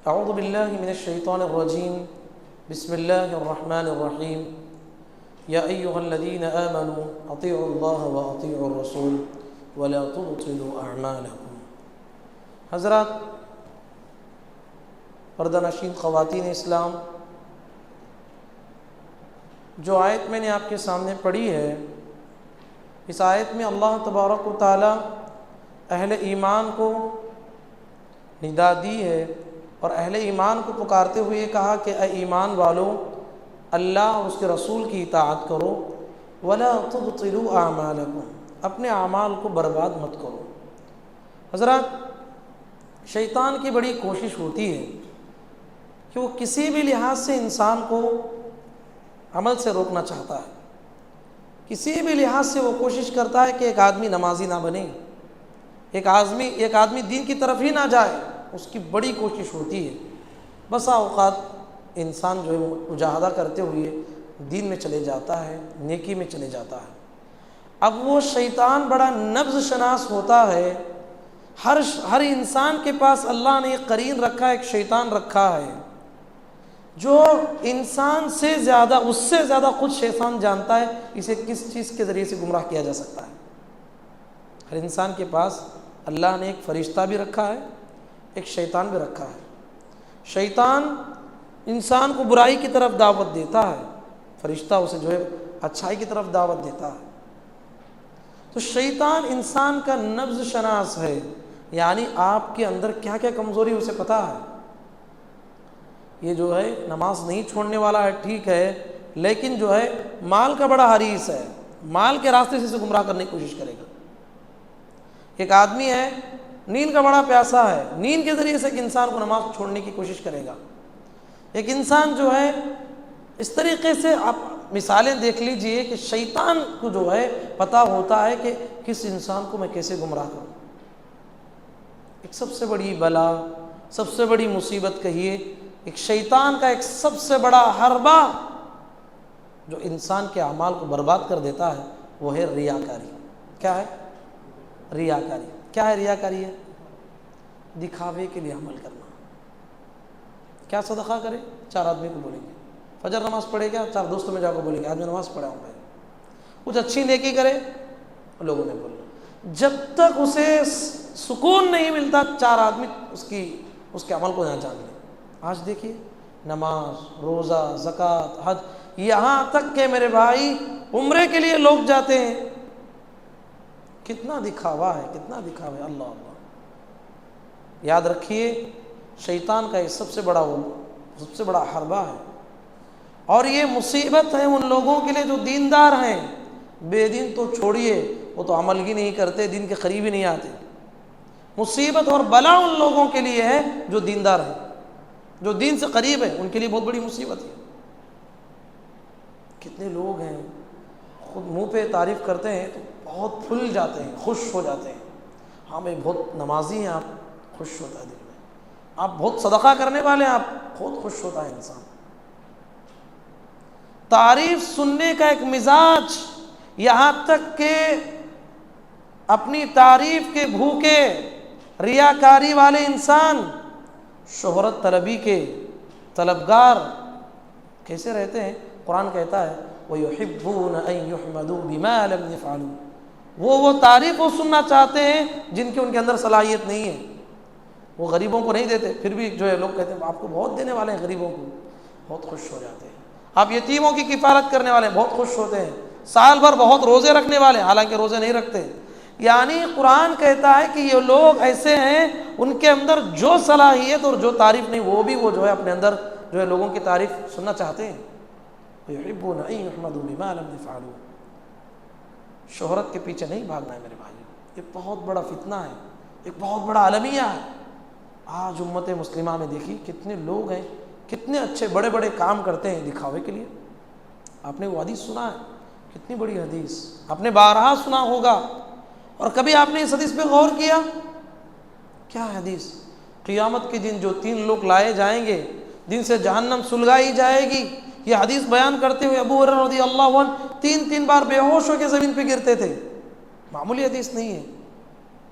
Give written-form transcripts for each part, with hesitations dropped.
اعوذ باللہ من الشیطان الرجیم بسم اللہ الرحمن الرحیم یا ایہا الذین آمنوا اطیعوا اللہ واطیعوا الرسول ولا تبطلوا اعمالکم۔ حضرات، پردہ نشین خواتین اسلام، جو آیت میں نے آپ کے سامنے پڑھی ہے، اس آیت میں اللہ تبارک و تعالی اہل ایمان کو ندا دی ہے اور اہل ایمان کو پکارتے ہوئے کہا کہ اے ایمان والو، اللہ اور اس کے رسول کی اطاعت کرو، ولا تبطلوا اعمالکم، اپنے اعمال کو برباد مت کرو۔ حضرات، شیطان کی بڑی کوشش ہوتی ہے کہ وہ کسی بھی لحاظ سے انسان کو عمل سے روکنا چاہتا ہے، کسی بھی لحاظ سے وہ کوشش کرتا ہے کہ ایک آدمی نمازی نہ بنے، ایک آدمی دین کی طرف ہی نہ جائے، اس کی بڑی کوشش ہوتی ہے۔ بسا اوقات انسان جو ہے مجاہدہ کرتے ہوئے دین میں چلے جاتا ہے، نیکی میں چلے جاتا ہے۔ اب وہ شیطان بڑا نبض شناس ہوتا ہے، ہر انسان کے پاس اللہ نے ایک قرین رکھا ہے، ایک شیطان رکھا ہے جو انسان سے زیادہ، اس سے زیادہ خود شیطان جانتا ہے اسے کس چیز کے ذریعے سے گمراہ کیا جا سکتا ہے۔ ہر انسان کے پاس اللہ نے ایک فرشتہ بھی رکھا ہے، ایک شیطان بھی رکھا ہے۔ شیطان انسان کو برائی کی طرف دعوت دیتا ہے، فرشتہ اسے جو ہے اچھائی کی طرف دعوت دیتا ہے۔ تو شیطان انسان کا نبض شناس ہے، یعنی آپ کے اندر کیا کیا کمزوری اسے پتہ ہے۔ یہ جو ہے نماز نہیں چھوڑنے والا ہے، ٹھیک ہے، لیکن جو ہے مال کا بڑا حریص ہے، مال کے راستے سے اسے گمراہ کرنے کی کوشش کرے گا۔ ایک آدمی ہے، نیند کا بڑا پیاسا ہے، نیند کے ذریعے سے ایک انسان کو نماز چھوڑنے کی کوشش کرے گا۔ ایک انسان جو ہے اس طریقے سے، آپ مثالیں دیکھ لیجئے کہ شیطان کو جو ہے پتہ ہوتا ہے کہ کس انسان کو میں کیسے گمراہ کروں۔ ایک سب سے بڑی بلا، سب سے بڑی مصیبت کہیے، ایک شیطان کا ایک سب سے بڑا حربہ جو انسان کے اعمال کو برباد کر دیتا ہے، وہ ہے ریاکاری۔ کیا ہے؟ ریاکاری۔ کیا ہے ریاکاری؟ ہے دکھاوے کے لیے عمل کرنا۔ کیا صدقہ کرے؟ 4 آدمی کو بولیں گے، فجر نماز پڑھے گا، 4 دوستوں میں جا کر بولیں گے آج میں نماز پڑھا ہوں۔ کچھ اچھی نیکی کرے، لوگوں نے بولنا، جب تک اسے سکون نہیں ملتا 4 آدمی اس کے عمل کو نہ جان لیں۔ آج دیکھیے، نماز، روزہ، زکوٰۃ، حج، یہاں تک کہ میرے بھائی عمرے کے لیے لوگ جاتے ہیں، کتنا دکھاوا ہے، کتنا دکھاوا ہے۔ اللہ اللہ، یاد رکھیے شیطان کا یہ سب سے بڑا حربہ ہے، اور یہ مصیبت ہے ان لوگوں کے لیے جو دیندار ہیں۔ بے دین تو چھوڑیے، وہ تو عمل ہی نہیں کرتے، دین کے قریب ہی نہیں آتے۔ مصیبت اور بلا ان لوگوں کے لیے ہے جو دیندار ہیں، جو دین سے قریب ہے، ان کے لیے بہت بڑی مصیبت ہے۔ کتنے لوگ ہیں خود منہ پہ تعریف کرتے ہیں تو بہت پھل جاتے ہیں، خوش ہو جاتے ہیں، ہاں بھائی بہت نمازی ہیں آپ، خوش ہوتا ہے دل میں، آپ بہت صدقہ کرنے والے ہیں، آپ بہت خوش ہوتا ہے انسان۔ تعریف سننے کا ایک مزاج، یہاں تک کہ اپنی تعریف کے بھوکے ریاکاری والے انسان، شہرت طلبی کے طلبگار کیسے رہتے ہیں؟ قرآن کہتا ہے وَيُحِبُّونَ أَن يُحْمَدُوا بِمَا لَمْ يَفْعَلُوا، وہ تعریف کو سننا چاہتے ہیں جن کی ان کے اندر صلاحیت نہیں ہے۔ وہ غریبوں کو نہیں دیتے، پھر بھی جو ہے لوگ کہتے ہیں آپ کو بہت دینے والے ہیں، غریبوں کو بہت خوش ہو جاتے ہیں۔ آپ یتیموں کی کفالت کرنے والے بہت خوش ہوتے ہیں، سال بھر بہت روزے رکھنے والے حالانکہ روزے نہیں رکھتے۔ یعنی قرآن کہتا ہے کہ یہ لوگ ایسے ہیں، ان کے اندر جو صلاحیت اور جو تعریف نہیں، وہ جو ہے اپنے اندر جو ہے لوگوں کی تعریف سننا چاہتے ہیں۔ وَيُحِبُّونَ أَن يُحْمَدُوا بِمَا لَمْ يَفْعَلُوا، شہرت کے پیچھے نہیں بھاگنا ہے میرے بھائی، یہ بہت بڑا فتنہ ہے، ایک بہت بڑا المیہ ہے۔ آج امت مسلمہ میں دیکھیے کتنے لوگ ہیں، کتنے اچھے بڑے بڑے کام کرتے ہیں دکھاوے کے لیے۔ آپ نے وہ حدیث سنا ہے، کتنی بڑی حدیث، آپ نے بارہا سنا ہوگا، اور کبھی آپ نے اس حدیث پہ غور کیا؟ کیا حدیث؟ قیامت کے دن جو 3 لوگ لائے جائیں گے، جن سے جہنم سلگائی جائے گی، یہ حدیث بیان کرتے ہوئے ابو ہریرہ رضی اللہ عنہ 3 بار بے ہوش ہو کے زمین پہ گرتے تھے۔ معمولی حدیث نہیں ہے۔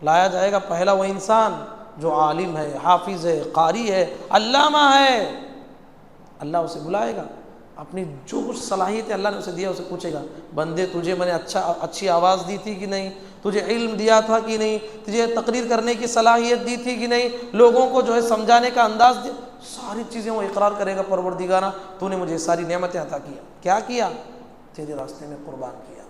لایا جائے گا پہلا وہ انسان جو عالم ہے، حافظ ہے، قاری ہے، علامہ ہے، اللہ اسے بلائے گا، اپنی جو کچھ صلاحیت اللہ نے اسے دیا اسے پوچھے گا، بندے تجھے میں نے اچھی آواز دی تھی کہ نہیں، تجھے علم دیا تھا کہ نہیں، تجھے تقریر کرنے کی صلاحیت دی تھی کہ نہیں، لوگوں کو جو ہے سمجھانے کا انداز دیا، ساری چیزیں وہ اقرار کرے گا، پروردگارہ تو نے مجھے ساری نعمتیں عطا کیا، کیا کیا؟ تیرے راستے میں قربان کیا،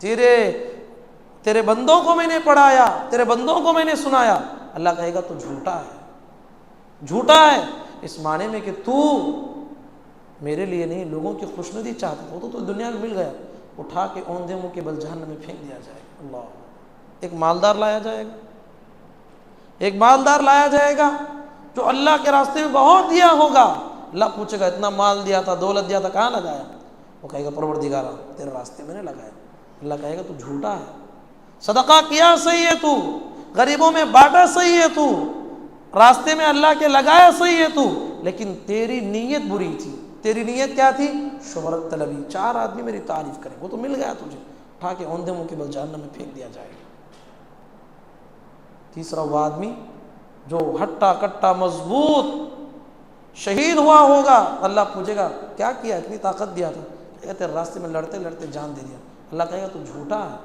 تیرے بندوں کو میں نے پڑھایا، تیرے بندوں کو میں نے سنایا۔ اللہ کہے گا تو جھوٹا ہے، جھوٹا ہے، اس معنی میں کہ تو میرے لیے نہیں لوگوں کی خوشنودی چاہتا تھا، تو دنیا میں مل گیا، اٹھا کے اوندھے منہ کے بل جہنم میں پھینک دیا جائے گا۔ اللہ، ایک مالدار لایا جائے گا، ایک مالدار لایا جائے گا جو اللہ کے راستے میں بہت دیا ہوگا، اللہ پوچھے گا اتنا مال دیا تھا، دولت دیا تھا، کہاں لگایا؟ وہ کہے گا پروردگارہ تیرے راستے میں نے لگایا۔ اللہ کہے گا تو جھوٹا ہے، صدقہ کیا صحیح ہے، تو غریبوں میں بانٹا صحیح ہے، تو راستے میں اللہ کے لگایا صحیح ہے، تو لیکن تیری نیت بری تھی۔ تیری نیت کیا تھی؟ شہرت طلبی، 4 آدمی میری تعریف کریں، وہ تو مل گیا تجھے، اٹھا کے اوندھے منہ کے بل جہنم میں پھینک دیا جائے گا۔ تیسرا وہ آدمی جو ہٹا کٹا مضبوط شہید ہوا ہوگا، اللہ پوچھے گا کیا کیا، اتنی طاقت دیا تھا، کہے گا تیرے راستے میں لڑتے لڑتے جان دے دیا۔ اللہ کہے گا تو جھوٹا ہے،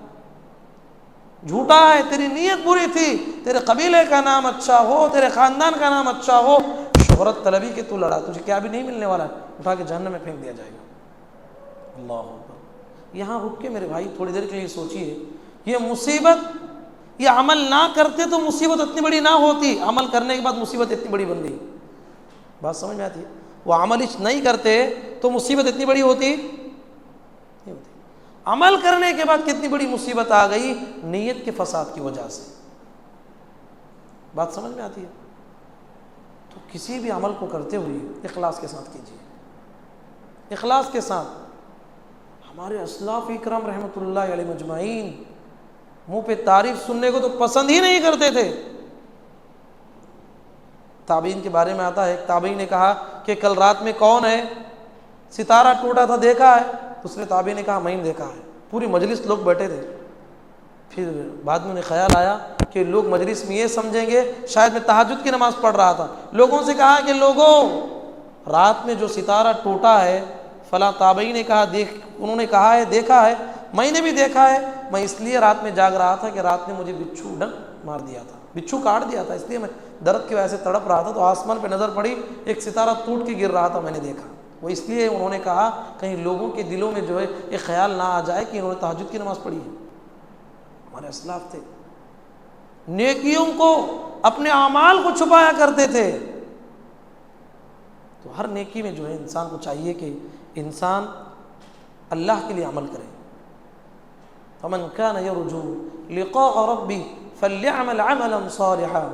جھوٹا ہے، تیری نیت بری تھی، تیرے قبیلے کا نام اچھا ہو، تیرے خاندان کا نام اچھا ہو، شہرت طلبی کے تو لڑا، تجھے کیا بھی نہیں ملنے والا ہے، اٹھا کے جہنم میں پھینک دیا جائے گا۔ اللہ اکبر۔ یہاں رک کے میرے بھائی تھوڑی دیر کے لیے سوچئے، یہ مصیبت، یہ عمل نہ کرتے تو مصیبت اتنی بڑی نہ ہوتی، عمل کرنے کے بعد مصیبت اتنی بڑی بن گئی۔ بات سمجھ میں آتی ہے؟ وہ عمل نہیں کرتے تو مصیبت اتنی بڑی ہوتی نہیں ہوتی، عمل کرنے کے بعد کتنی بڑی مصیبت آ گئی، نیت کے فساد کی وجہ سے۔ بات سمجھ میں آتی ہے؟ تو کسی بھی عمل کو کرتے ہوئے اخلاص کے ساتھ کیجیے، اخلاص کے ساتھ۔ ہمارے اسلاف اکرام رحمۃ اللہ علیہ مجمعین منہ پہ تعریف سننے کو تو پسند ہی نہیں کرتے تھے۔ تابعین کے بارے میں آتا ہے، ایک تابعی نے کہا کہ کل رات میں کون ہے، ستارہ ٹوٹا تھا دیکھا ہے؟ دوسرے تابعی نے کہا میں نے دیکھا ہے۔ پوری مجلس لوگ بیٹھے تھے، پھر بعد میں انہیں خیال آیا کہ لوگ مجلس میں یہ سمجھیں گے شاید میں تہجد کی نماز پڑھ رہا تھا۔ لوگوں سے کہا کہ لوگوں، رات میں جو ستارہ ٹوٹا ہے، فلاں تابعی نے کہا انہوں نے کہا ہے دیکھا ہے، میں نے بھی دیکھا ہے، میں اس لیے رات میں جاگ رہا تھا کہ رات میں مجھے بچھو ڈنک مار دیا تھا، بچھو کاٹ دیا تھا، اس لیے میں درد کی وجہ سے تڑپ رہا تھا، تو آسمان پہ نظر پڑی ایک ستارہ ٹوٹ کے گر رہا تھا، میں نے دیکھا۔ وہ اس لیے انہوں نے کہا کہیں لوگوں کے دلوں میں جو ہے یہ خیال نہ آ جائے کہ انہوں نے تہجد کی نماز پڑھی ہے۔ ہمارے اسلاف تھے، نیکیوں کو، اپنے اعمال کو چھپایا کرتے تھے۔ تو ہر نیکی میں جو ہے انسان کو چاہیے کہ انسان اللہ کے لیے عمل کرے۔ فمن كان يرجو لقاء ربه فليعمل عملا صالحا۔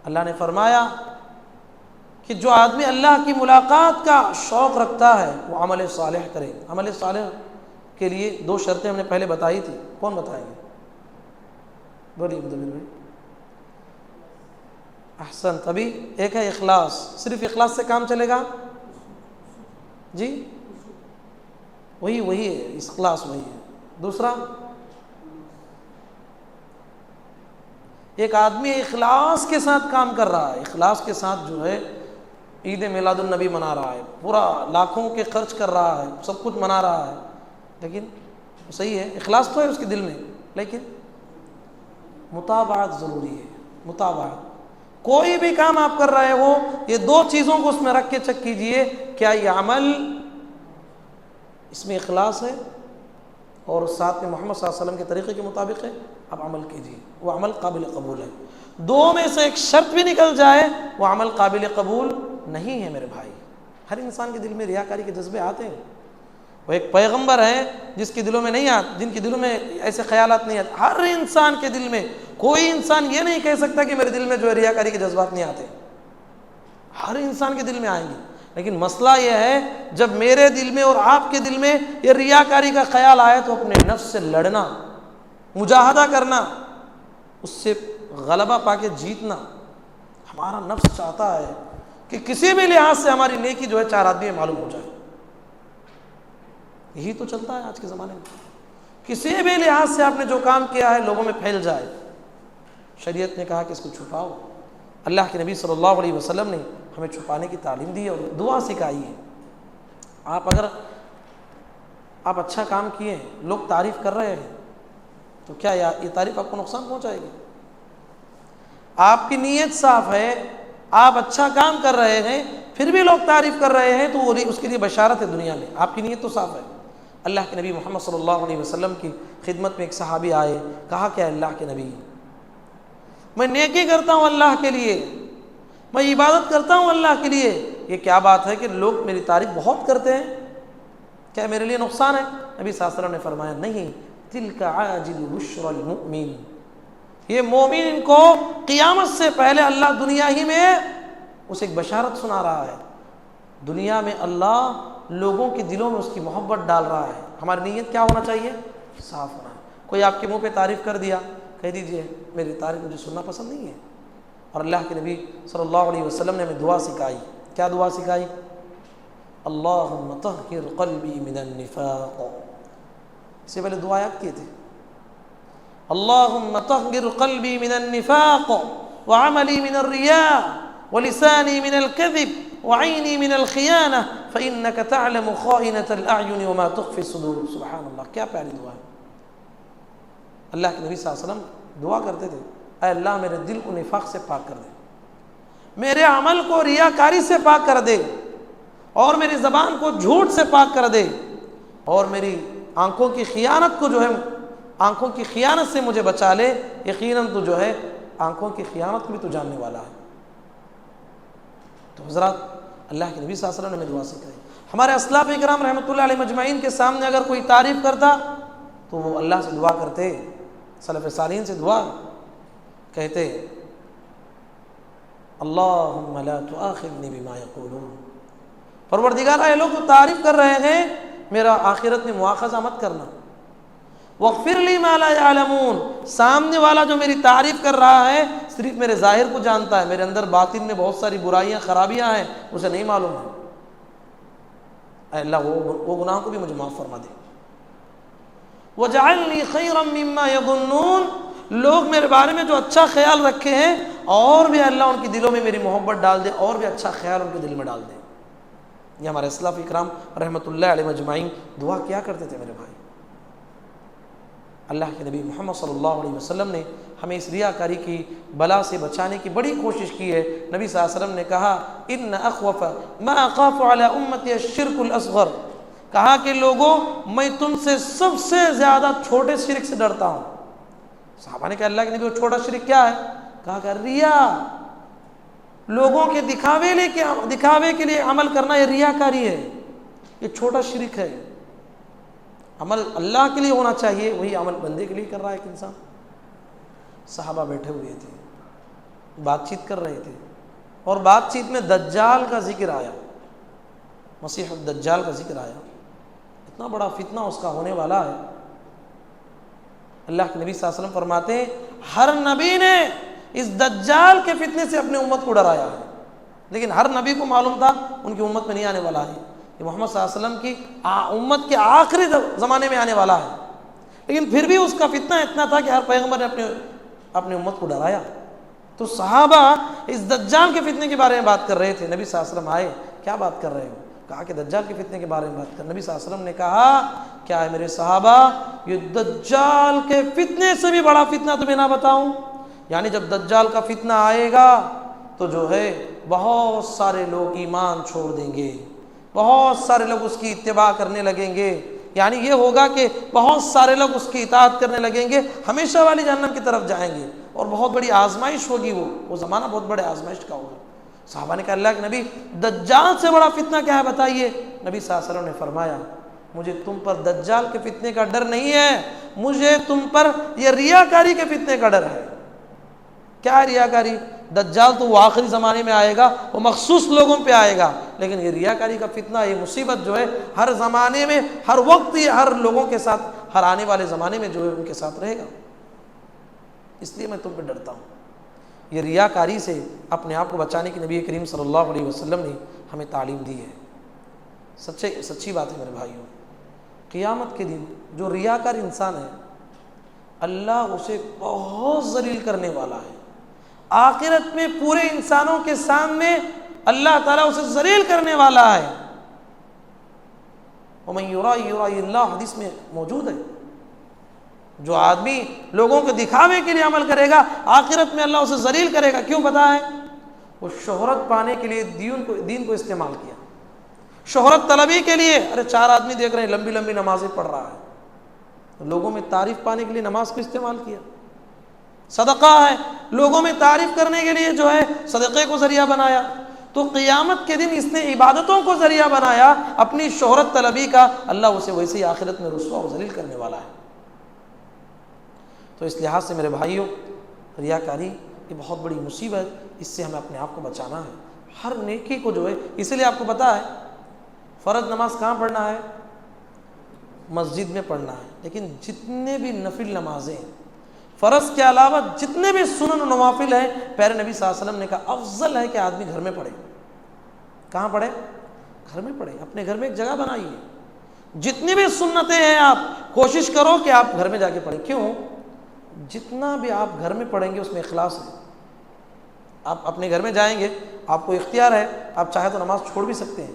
اللہ نے فرمایا کہ جو آدمی اللہ کی ملاقات کا شوق رکھتا ہے وہ عمل صالح کرے۔ عمل صالح کے لیے 2 شرطیں ہم نے پہلے بتائی تھی، کون بتائیں گے؟ بولیے مدبر بھائی۔ احسن، تبھی ایک ہے اخلاص، صرف اخلاص سے کام چلے گا؟ جی وہی ہے، اخلاص وہی ہے۔ دوسرا، ایک آدمی اخلاص کے ساتھ کام کر رہا ہے، اخلاص کے ساتھ جو ہے عید میلاد النبی منا رہا ہے، پورا لاکھوں کے خرچ کر رہا ہے، سب کچھ منا رہا ہے، لیکن صحیح ہے، اخلاص تو ہے اس کے دل میں، لیکن متابعت ضروری ہے۔ متابعت، کوئی بھی کام آپ کر رہے ہو، یہ 2 چیزوں کو اس میں رکھ کے چیک کیجئے، کیا یہ عمل اس میں اخلاص ہے اور ساتھ میں محمد صلی اللہ علیہ وسلم کے طریقے کے مطابق ہے، آپ عمل کیجیے، وہ عمل قابل قبول ہے۔ 2 میں سے ایک شرط بھی نکل جائے وہ عمل قابل قبول نہیں ہے میرے بھائی۔ ہر انسان کے دل میں ریاکاری کے جذبے آتے ہیں، وہ ایک پیغمبر ہیں جس کے دلوں میں نہیں آتے، جن کے دلوں میں ایسے خیالات نہیں آتے۔ ہر انسان کے دل میں، کوئی انسان یہ نہیں کہہ سکتا کہ میرے دل میں جو ہے ریاکاری کے جذبات نہیں آتے، ہر انسان کے دل میں آئیں گے، لیکن مسئلہ یہ ہے جب میرے دل میں اور آپ کے دل میں یہ ریاکاری کا خیال آئے تو اپنے نفس سے لڑنا، مجاہدہ کرنا، اس سے غلبہ پا کے جیتنا۔ ہمارا نفس چاہتا ہے کہ کسی بھی لحاظ سے ہماری نیکی جو ہے 4 آدمی میں معلوم ہو جائے، یہی تو چلتا ہے آج کے زمانے میں، کسی بھی لحاظ سے آپ نے جو کام کیا ہے لوگوں میں پھیل جائے۔ شریعت نے کہا کہ اس کو چھپاؤ، اللہ کے نبی صلی اللہ علیہ وسلم نے ہمیں چھپانے کی تعلیم دی ہے اور دعا سکھائی ہے۔ اگر آپ اچھا کام کیے ہیں، لوگ تعریف کر رہے ہیں، تو کیا یہ تعریف آپ کو نقصان پہنچائے گی؟ آپ کی نیت صاف ہے، آپ اچھا کام کر رہے ہیں، پھر بھی لوگ تعریف کر رہے ہیں، تو وہ اس کے لیے بشارت ہے دنیا میں، آپ کی نیت تو صاف ہے۔ اللہ کے نبی محمد صلی اللہ علیہ وسلم کی خدمت میں ایک صحابی آئے، کہا کہ اللہ کے نبی، میں نیکی کرتا ہوں اللہ کے لیے، میں عبادت کرتا ہوں اللہ کے لیے، یہ کیا بات ہے کہ لوگ میری تعریف بہت کرتے ہیں، کیا میرے لیے نقصان ہے؟ نبی صلی اللہ علیہ وسلم نے فرمایا نہیں، تلک عاجل بشر المؤمن، یہ مومن ان کو قیامت سے پہلے اللہ دنیا ہی میں اسے ایک بشارت سنا رہا ہے، دنیا میں اللہ لوگوں کے دلوں میں اس کی محبت ڈال رہا ہے۔ ہماری نیت کیا ہونا چاہیے؟ صاف ہونا ہے۔ کوئی آپ کے منہ پہ تعریف کر دیا، کہہ دیجئے میری تعریف مجھے سننا پسند نہیں ہے۔ اور اللہ کے نبی صلی اللہ علیہ وسلم نے ہمیں دعا سکھائی، کیا دعا سکھائی؟ اللہم طہر قلبی من النفاق، اس سے پہلے دعا یاد کیے تھے، اللہم طہر قلبی من النفاق وعملی من الریاء ولسانی من الکذب وعینی من الخیانہ فإنک تعلم خائنۃ الاعین وما تخفی الصدور۔ سبحان اللہ، کیا پیاری دعا ہے۔ اللہ کے نبی صلی اللہ علیہ وسلم دعا کرتے تھے، اے اللہ میرے دل کو نفاق سے پاک کر دے، میرے عمل کو ریاکاری سے پاک کر دے، اور میری زبان کو جھوٹ سے پاک کر دے، اور میری آنکھوں کی خیانت کو آنکھوں کی خیانت سے مجھے بچا لے، یقیناً تو آنکھوں کی خیانت کو بھی تو جاننے والا ہے۔ تو حضرات، اللہ کے نبی صلی اللہ علیہ وسلم نے ہمیں دعا سکھائی۔ ہمارے اسلاف اکرام رحمۃ اللہ علیہ مجمعین کے سامنے اگر کوئی تعریف کرتا تو وہ اللہ سے دعا کرتے، سلف صالحین سے دعا کہتے، اللہم لا تؤاخذنی بما یقولون، پروردگار اے لوگ تو تعریف کر رہے ہیں، میرا آخرت میں مواخذہ مت کرنا، واغفر لی ما لا یعلمون، سامنے والا جو میری تعریف کر رہا ہے صرف میرے ظاہر کو جانتا ہے، میرے اندر باطن میں بہت ساری برائیاں خرابیاں ہیں، اسے نہیں معلوم ہے، اے اللہ وہ گناہوں کو بھی مجھے معاف فرما دے۔ وَجَعَلْنِي خَيْرًا مِّمَّا يَظُنُّونَ، لوگ میرے بارے میں جو اچھا خیال رکھے ہیں، اور بھی اللہ ان کے دلوں میں میری محبت ڈال دے، اور بھی اچھا خیال ان کے دل میں ڈال دے۔ یہ ہمارے اسلاف اکرام رحمۃ اللہ علیہ مجمعین دعا کیا کرتے تھے میرے بھائی۔ اللہ کے نبی محمد صلی اللہ علیہ وسلم نے ہمیں اس ریاکاری کی بلا سے بچانے کی بڑی کوشش کی ہے۔ نبی صلی اللہ علیہ وسلم نے کہا، ان اخوف ما اخاف علی امتی الشرک الاصغر، کہا کہ لوگوں میں تم سے سب سے زیادہ چھوٹے شرک سے ڈرتا ہوں۔ صحابہ نے کہا اللہ کے نبی وہ چھوٹا شرک کیا ہے؟ کہا کہ ریا، لوگوں کے دکھاوے کے لیے عمل کرنا، یہ ریاکاری ہے، یہ چھوٹا شرک ہے۔ عمل اللہ کے لیے ہونا چاہیے، وہی عمل بندے کے لیے کر رہا ہے ایک انسان۔ صحابہ بیٹھے ہوئے تھے، بات چیت کر رہے تھے، اور بات چیت میں دجال کا ذکر آیا، مسیح الدجال کا ذکر آیا، اتنا بڑا فتنہ اس کا ہونے والا ہے۔ اللہ کے نبی صلی اللہ علیہ وسلم فرماتے ہیں ہر نبی نے اس دجال کے فتنے سے اپنے امت کو ڈرایا ہے، لیکن ہر نبی کو معلوم تھا ان کی امت میں نہیں آنے والا ہے، یہ محمد صلی اللہ علیہ وسلم کی امت کے آخری زمانے میں آنے والا ہے، لیکن پھر بھی اس کا فتنہ اتنا تھا کہ ہر پیغمبر نے اپنی امت کو ڈرایا۔ تو صحابہ اس دجال کے فتنے کے بارے میں بات کر رہے تھے، نبی صلی اللہ علیہ وسلم آئے، کیا بات کر رہے ہو؟ کہا کہ دجال کے فتنے کے بارے میں بات کر۔ نبی صلی اللہ علیہ وسلم نے کہا، کیا ہے میرے صحابہ، یہ دجال کے فتنے سے بھی بڑا فتنہ تمہیں نہ بتاؤں؟ یعنی جب دجال کا فتنہ آئے گا تو بہت سارے لوگ ایمان چھوڑ دیں گے، بہت سارے لوگ اس کی اتباع کرنے لگیں گے، یعنی یہ ہوگا کہ بہت سارے لوگ اس کی اطاعت کرنے لگیں گے، ہمیشہ والی جہنم کی طرف جائیں گے، اور بہت بڑی آزمائش ہوگی، وہ زمانہ بہت بڑے آزمائش کا ہوگا۔ صحابہ نے کہا اللہ کے نبی دجال سے بڑا فتنہ کیا ہے بتائیے؟ نبی صلی اللہ علیہ وسلم نے فرمایا، مجھے تم پر دجال کے فتنے کا ڈر نہیں ہے، مجھے تم پر یہ ریاکاری کے فتنے کا ڈر ہے۔ کیا ہے ریاکاری؟ دجال تو وہ آخری زمانے میں آئے گا، وہ مخصوص لوگوں پہ آئے گا، لیکن یہ ریاکاری کا فتنہ، یہ مصیبت ہر زمانے میں، ہر وقت، یہ ہر لوگوں کے ساتھ، ہر آنے والے زمانے میں ان کے ساتھ رہے گا۔ اس لیے میں تم پہ ڈرتا ہوں۔ یہ ریاکاری سے اپنے آپ کو بچانے کی نبی کریم صلی اللہ علیہ وسلم نے ہمیں تعلیم دی ہے۔ سچی بات ہے میرے بھائیوں، قیامت کے دن جو ریاکار انسان ہے، اللہ اسے بہت ذلیل کرنے والا ہے۔ آخرت میں پورے انسانوں کے سامنے اللہ تعالیٰ اسے ذلیل کرنے والا ہے۔ وَمَن يُرَائِ يُرَائِ اللَّهُ حدیث میں موجود ہے، جو آدمی لوگوں کے دکھاوے کے لیے عمل کرے گا آخرت میں اللہ اسے ذلیل کرے گا۔ کیوں پتہ ہے؟ وہ شہرت پانے کے لیے دین کو استعمال کیا، شہرت طلبی کے لیے۔ ارے 4 آدمی دیکھ رہے ہیں لمبی لمبی نمازیں پڑھ رہا ہے، لوگوں میں تعریف پانے کے لیے نماز کو استعمال کیا۔ صدقہ ہے، لوگوں میں تعریف کرنے کے لیے جو ہے صدقے کو ذریعہ بنایا۔ تو قیامت کے دن اس نے عبادتوں کو ذریعہ بنایا اپنی شہرت طلبی کا، اللہ اسے ویسے ہی آخرت میں رسوا و ذلیل کرنے والا ہے۔ تو اس لحاظ سے میرے بھائیوں، ریاکاری یہ بہت بڑی مصیبت، اس سے ہمیں اپنے آپ کو بچانا ہے۔ ہر نیکی کو جو ہے، اسی لیے آپ کو پتہ ہے فرض نماز کہاں پڑھنا ہے؟ مسجد میں پڑھنا ہے، لیکن جتنے بھی نفل نمازیں فرض کے علاوہ جتنے بھی سنن و نوافل ہیں، پیارے نبی صلی اللہ علیہ وسلم نے کہا افضل ہے کہ آدمی گھر میں پڑھے۔ کہاں پڑھے؟ گھر میں پڑھے۔ اپنے گھر میں ایک جگہ بنائیے، جتنی بھی سنتیں ہیں آپ کوشش کرو کہ آپ گھر میں جا کے پڑھیں۔ کیوں؟ جتنا بھی آپ گھر میں پڑھیں گے اس میں اخلاص ہے۔ آپ اپنے گھر میں جائیں گے، آپ کو اختیار ہے، آپ چاہے تو نماز چھوڑ بھی سکتے ہیں،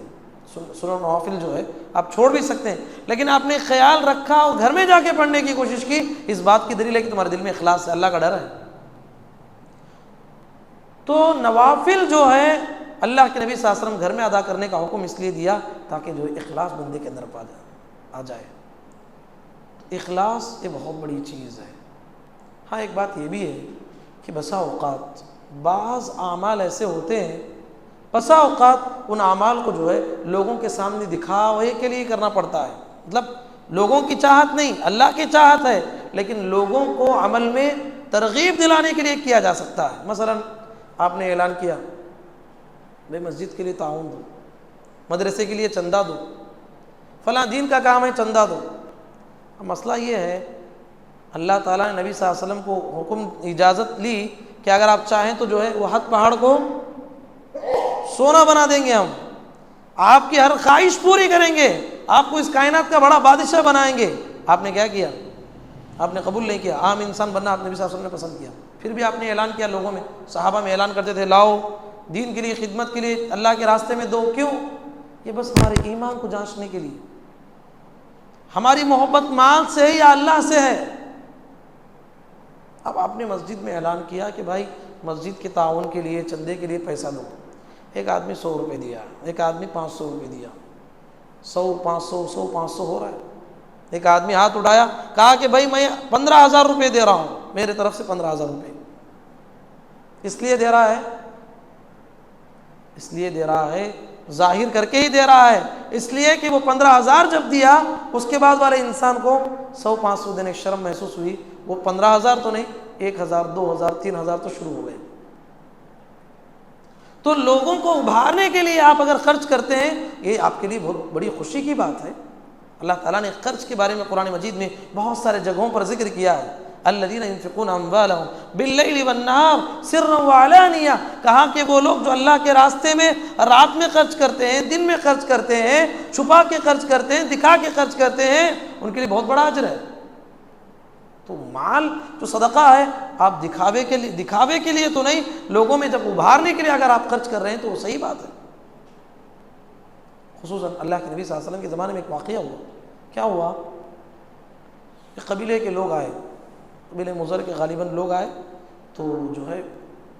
سنن و نوافل جو ہے آپ چھوڑ بھی سکتے ہیں، لیکن آپ نے خیال رکھا اور گھر میں جا کے پڑھنے کی کوشش کی، اس بات کی دلیل ہے کہ تمہارے دل میں اخلاص ہے، اللہ کا ڈر ہے۔ تو نوافل جو ہے اللہ کے نبی صلی اللہ علیہ وسلم گھر میں ادا کرنے کا حکم اس لیے دیا تاکہ جو اخلاص بندے کے اندر آ جائے۔ اخلاص یہ بہت بڑی چیز ہے۔ ہاں ایک بات یہ بھی ہے کہ بسا اوقات بعض اعمال ایسے ہوتے ہیں، بسا اوقات ان اعمال کو جو ہے لوگوں کے سامنے دکھاوے کے لیے کرنا پڑتا ہے، مطلب لوگوں کی چاہت نہیں، اللہ کی چاہت ہے، لیکن لوگوں کو عمل میں ترغیب دلانے کے لیے کیا جا سکتا ہے۔ مثلا آپ نے اعلان کیا بھائی مسجد کے لیے تعاون دو، مدرسے کے لیے چندہ دو، فلاں دین کا کام ہے چندہ دو۔ مسئلہ یہ ہے اللہ تعالیٰ نے نبی صلی اللہ علیہ وسلم کو حکم اجازت لی کہ اگر آپ چاہیں تو جو ہے وہ ہتھ پہاڑ کو سونا بنا دیں گے، ہم آپ کی ہر خواہش پوری کریں گے، آپ کو اس کائنات کا بڑا بادشاہ بنائیں گے۔ آپ نے کیا کیا؟ آپ نے قبول نہیں کیا، عام انسان بننا آپ نبی صلی اللہ علیہ وسلم نے پسند کیا۔ پھر بھی آپ نے اعلان کیا لوگوں میں، صحابہ میں اعلان کرتے تھے لاؤ دین کے لیے، خدمت کے لیے، اللہ کے راستے میں دو۔ کیوں؟ یہ بس ہمارے ایمان کو جانچنے کے لیے، ہماری محبت مال سے ہے یا اللہ سے ہے۔ اب آپ نے مسجد میں اعلان کیا کہ بھائی مسجد کے تعاون کے لیے چندے کے لیے پیسہ دو، ایک آدمی 100 روپے دیا، ایک آدمی 500 روپے دیا، 100 500 100 500 ہو رہا ہے۔ ایک آدمی ہاتھ اٹھایا، کہا کہ بھائی میں 15,000 روپے دے رہا ہوں، میرے طرف سے 15,000 روپے۔ اس لیے دے رہا ہے ظاہر کر کے ہی دے رہا ہے، اس لیے کہ وہ 15,000 جب دیا اس کے بعد والے انسان کو 100 500 دینے کی شرم محسوس ہوئی، وہ 15,000 تو نہیں، 1,000 2,000 3,000 تو شروع ہو گئے۔ تو لوگوں کو ابھارنے کے لیے آپ اگر خرچ کرتے ہیں، یہ آپ کے لیے بہت بڑی خوشی کی بات ہے۔ اللہ تعالیٰ نے خرچ کے بارے میں قرآن مجید میں بہت سارے جگہوں پر ذکر کیا ہے۔ الذین ينفقون اموالهم باللیل والنہار سرا وعلانیہ، کہا کہ وہ لوگ جو اللہ کے راستے میں رات میں خرچ کرتے ہیں، دن میں خرچ کرتے ہیں، چھپا کے خرچ کرتے ہیں، دکھا کے خرچ کرتے ہیں، ان کے لیے بہت بڑا اجر ہے۔ تو مال جو صدقہ ہے آپ دکھاوے کے لیے تو نہیں، لوگوں میں جب ابھارنے کے لیے اگر آپ خرچ کر رہے ہیں تو وہ صحیح بات ہے۔ خصوصاً اللہ کے نبی صلی اللہ علیہ وسلم کے زمانے میں ایک واقعہ ہوا۔ کیا ہوا؟ ایک قبیلے کے لوگ آئے، قبیلے مضر کے غالباً لوگ آئے، تو جو ہے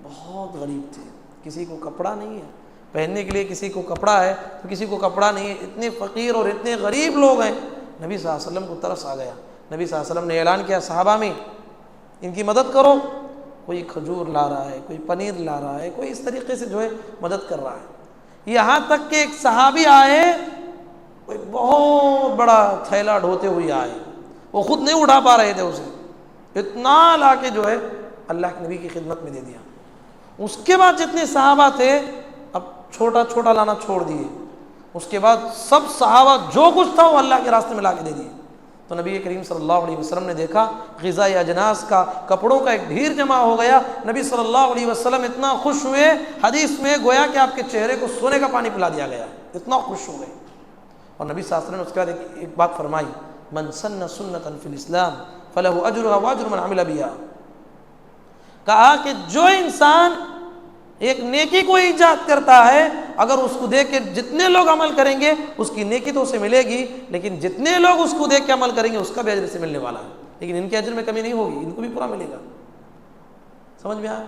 بہت غریب تھے، کسی کو کپڑا نہیں ہے پہننے کے لیے، کسی کو کپڑا ہے تو کسی کو کپڑا نہیں ہے، اتنے فقیر اور اتنے غریب لوگ ہیں۔ نبی صلی اللہ علیہ وسلم کو ترس آ گیا، نبی صلی اللہ علیہ وسلم نے اعلان کیا صحابہ میں ان کی مدد کرو، کوئی کھجور لا رہا ہے، کوئی پنیر لا رہا ہے، کوئی اس طریقے سے جو ہے مدد کر رہا ہے۔ یہاں تک کہ ایک صحابی آئے، کوئی بہت بڑا تھیلا ڈھوتے ہوئے آئے، وہ خود نہیں اٹھا پا رہے تھے اسے، اتنا لا کے جو ہے اللہ کے نبی کی خدمت میں دے دیا۔ اس کے بعد جتنے صحابہ تھے اب چھوٹا چھوٹا لانا چھوڑ دیے، اس کے بعد سب صحابہ جو کچھ تھا وہ اللہ کے راستے میں لا کے دے دیے۔ تو نبی کریم صلی اللہ علیہ وسلم نے دیکھا غذائی اجناس کا، کپڑوں کا ایک ڈھیر جمع ہو گیا۔ نبی صلی اللہ علیہ وسلم اتنا خوش ہوئے، حدیث میں گویا کہ آپ کے چہرے کو سونے کا پانی پلا دیا گیا، اتنا خوش ہو گئے۔ اور نبی صلی اللہ علیہ وسلم نے اس کے بعد ایک بات فرمائی، من سن سنتا فی الاسلام فلہ اجرها واجر من عمل بها۔ کہا کہ جو انسان ایک نیکی کو ایجاد کرتا ہے، اگر اس کو دیکھ کے جتنے لوگ عمل کریں گے اس کی نیکی تو اسے ملے گی، لیکن جتنے لوگ اس کو دیکھ کے عمل کریں گے اس کا بھی اجر سے ملنے والا ہے، لیکن ان کے اجر میں کمی نہیں ہوگی، ان کو بھی پورا ملے گا۔ سمجھ میں آیا؟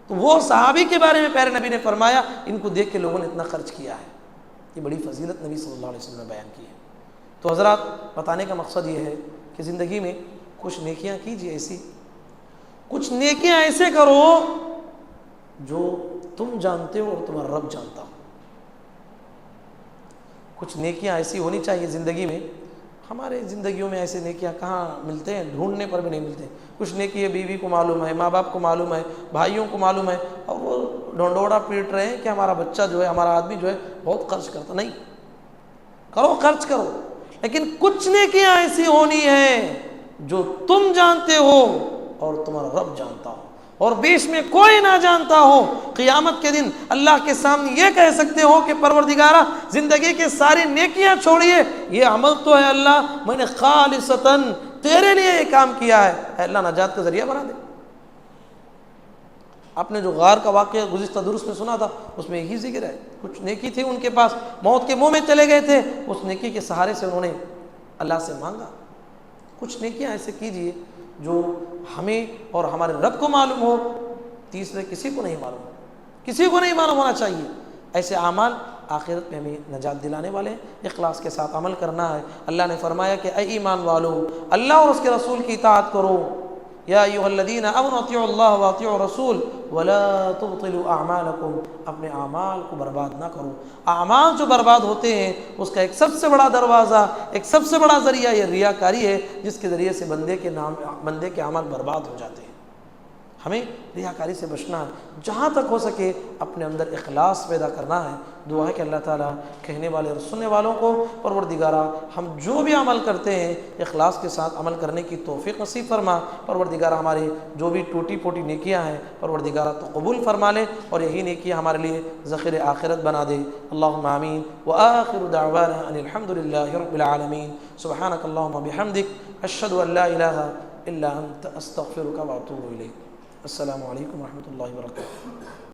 تو وہ صحابی کے بارے میں پیارے نبی نے فرمایا ان کو دیکھ کے لوگوں نے اتنا خرچ کیا ہے، یہ بڑی فضیلت نبی صلی اللہ علیہ وسلم نے بیان کی ہے۔ تو حضرات، بتانے کا مقصد یہ ہے کہ زندگی میں کچھ نیکیاں کیجیے، ایسی کچھ نیکیاں ایسے کرو جو تم جانتے ہو اور تمہارا رب جانتا ہو۔ کچھ نیکیاں ایسی ہونی چاہیے زندگی میں، ہمارے زندگیوں میں ایسے نیکیاں کہاں ملتے ہیں، ڈھونڈنے پر بھی نہیں ملتے۔ کچھ نیکی ہے بیوی کو معلوم ہے، ماں باپ کو معلوم ہے، بھائیوں کو معلوم ہے، اور وہ ڈھونڈوڑا پیٹ رہے ہیں کہ ہمارا بچہ جو ہے، ہمارا آدمی جو ہے بہت خرچ کرتا۔ نہیں، کرو، خرچ کرو، لیکن کچھ نیکیاں ایسی ہونی ہیں جو تم جانتے ہو اور تمہارا رب جانتا ہو، اور بیچ میں کوئی نہ جانتا ہو۔ قیامت کے دن اللہ کے سامنے یہ کہہ سکتے ہو کہ پروردگارہ، زندگی کے ساری نیکیاں چھوڑیے، یہ عمل تو ہے اللہ میں نے خالصتاً تیرے لیے یہ کام کیا ہے، اے اللہ نجات کا ذریعہ بنا دے۔ آپ نے جو غار کا واقعہ گزشتہ درس میں سنا تھا، اس میں یہی ذکر ہے، کچھ نیکی تھی ان کے پاس، موت کے منہ میں چلے گئے تھے، اس نیکی کے سہارے سے انہوں نے اللہ سے مانگا۔ کچھ نیکیاں ایسے کیجئے جو ہمیں اور ہمارے رب کو معلوم ہو، تیسرے کسی کو نہیں معلوم، کسی کو نہیں معلوم ہونا چاہیے۔ ایسے اعمال آخرت میں ہمیں نجات دلانے والے ہیں، اخلاص کے ساتھ عمل کرنا ہے۔ اللہ نے فرمایا کہ اے ایمان والو، اللہ اور اس کے رسول کی اطاعت کرو، یا ایھا الذین آمنوا اطیعوا اللہ واطیعوا الرسول ولا تبطلوا اعمالکم، اپنے اعمال کو برباد نہ کرو۔ اعمال جو برباد ہوتے ہیں اس کا ایک سب سے بڑا دروازہ، ایک سب سے بڑا ذریعہ یہ ریاکاری ہے، جس کے ذریعے سے بندے کے اعمال برباد ہو جاتے ہیں۔ ہمیں ریاکاری سے بچنا ہے، جہاں تک ہو سکے اپنے اندر اخلاص پیدا کرنا ہے۔ دعا ہے کہ اللہ تعالیٰ کہنے والے اور سننے والوں کو پروردگارہ ہم جو بھی عمل کرتے ہیں اخلاص کے ساتھ عمل کرنے کی توفیق نصیب فرما۔ پروردگارہ ہمارے جو بھی ٹوٹی پھوٹی نیکیاں ہیں پروردگارہ تو قبول فرما لے، اور یہی نیکیاں ہمارے لیے ذخیر آخرت بنا دے۔ اللہم آمین۔ وآخر دعوانا ان الحمد للہ رب العالمین۔ سبحانک اللہم بحمدک، اشہد ان لا الہ الا انت، استغفرک واتوب الیک۔ السلام علیکم ورحمۃ اللہ وبرکاتہ۔